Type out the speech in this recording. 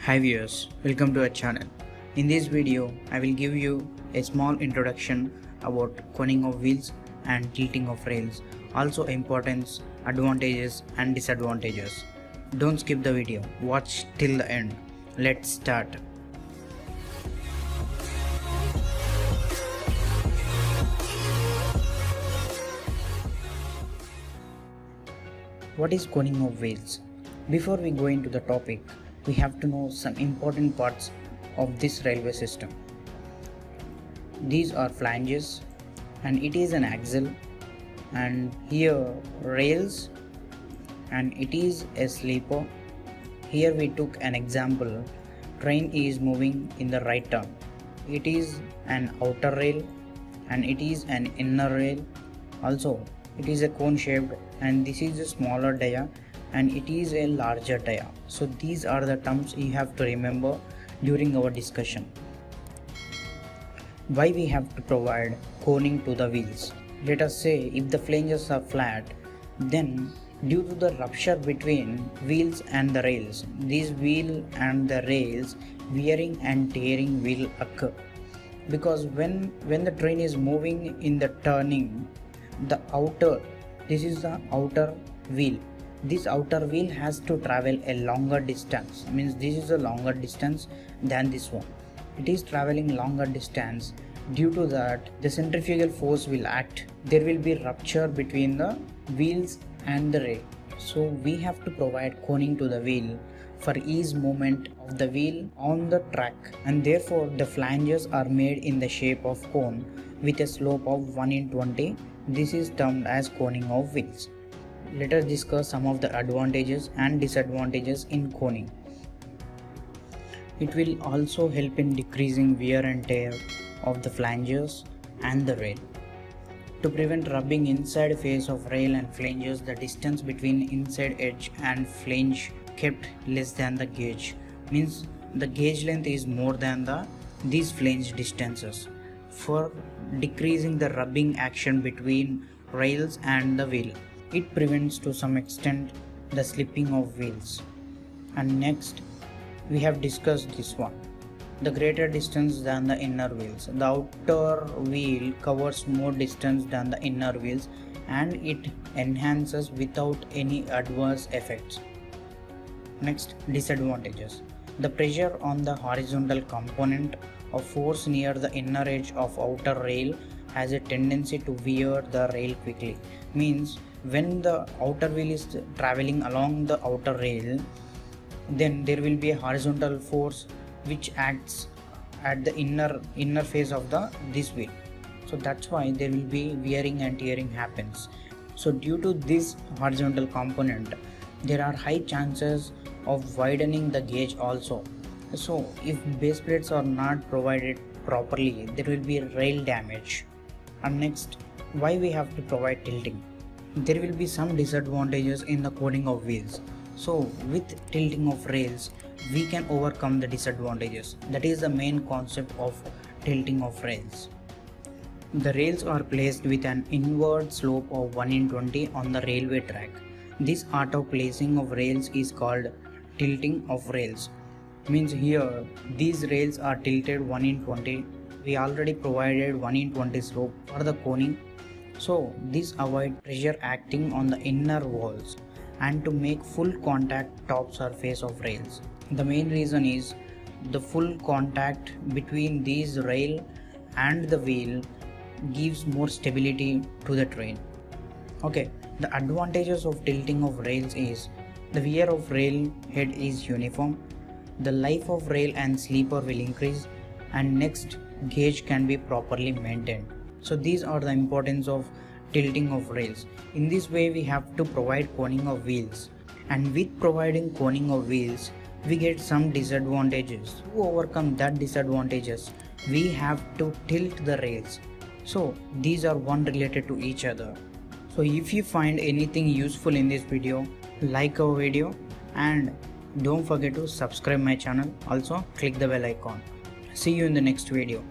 Hi viewers, welcome to our channel. In this video, I will give you a small introduction about coning of wheels and tilting of rails, also importance, advantages and disadvantages. Don't skip the video, watch till the end. Let's start. What is coning of wheels? Before we go into the topic, we have to know some important parts of this railway system. These are flanges and it is an axle, and here rails, and it is a sleeper. Here we took an example, train is moving in the right turn. It is an outer rail and it is an inner rail. Also it is a cone shaped, and this is a smaller dia and it is a larger dia. So these are the terms you have to remember during our discussion. Why we have to provide coning to the wheels? Let us say if the flanges are flat, then due to the rupture between wheels and the rails, these wheel and the rails wearing and tearing will occur, because when the train is moving in the turning, this is the outer wheel. This outer wheel has to travel a longer distance, means this is a longer distance than this one. It is traveling longer distance. Due to that, the centrifugal force will act. There will be rupture between the wheels and the rail. So we have to provide coning to the wheel for ease movement of the wheel on the track, and therefore the flanges are made in the shape of cone with a slope of 1:20. This is termed as coning of wheels. Let us discuss some of the advantages and disadvantages in coning. It will also help in decreasing wear and tear of the flanges and the rail. To prevent rubbing inside face of rail and flanges, the distance between inside edge and flange kept less than the gauge, means the gauge length is more than these flange distances, for decreasing the rubbing action between rails and the wheel. It prevents to some extent the slipping of wheels. And next, we have discussed this one, the greater distance than the inner wheels. The outer wheel covers more distance than the inner wheels, and it enhances without any adverse effects. Next, disadvantages. The pressure on the horizontal component of force near the inner edge of outer rail has a tendency to wear the rail quickly, means when the outer wheel is traveling along the outer rail, then there will be a horizontal force which acts at the inner face of this wheel. So that's why there will be wearing and tearing happens. So due to this horizontal component, there are high chances of widening the gauge also. So if base plates are not provided properly, there will be rail damage. And next, why we have to provide tilting? There will be some disadvantages in the coning of wheels. So with tilting of rails, we can overcome the disadvantages. That is the main concept of tilting of rails. The rails are placed with an inward slope of 1:20 on the railway track. This art of placing of rails is called tilting of rails. Means here these rails are tilted 1:20. We already provided 1:20 slope for the coning. So this avoids pressure acting on the inner walls and to make full contact top surface of rails. The main reason is the full contact between these rail and the wheel gives more stability to the train. Okay, the advantages of tilting of rails is the wear of rail head is uniform, the life of rail and sleeper will increase, and next, gauge can be properly maintained. So these are the importance of tilting of rails. In this way we have to provide coning of wheels, and with providing coning of wheels we get some disadvantages. To overcome that disadvantages, we have to tilt the rails. So these are one related to each other. So if you find anything useful in this video, like our video and don't forget to subscribe my channel. Also click the bell icon. See you in the next video.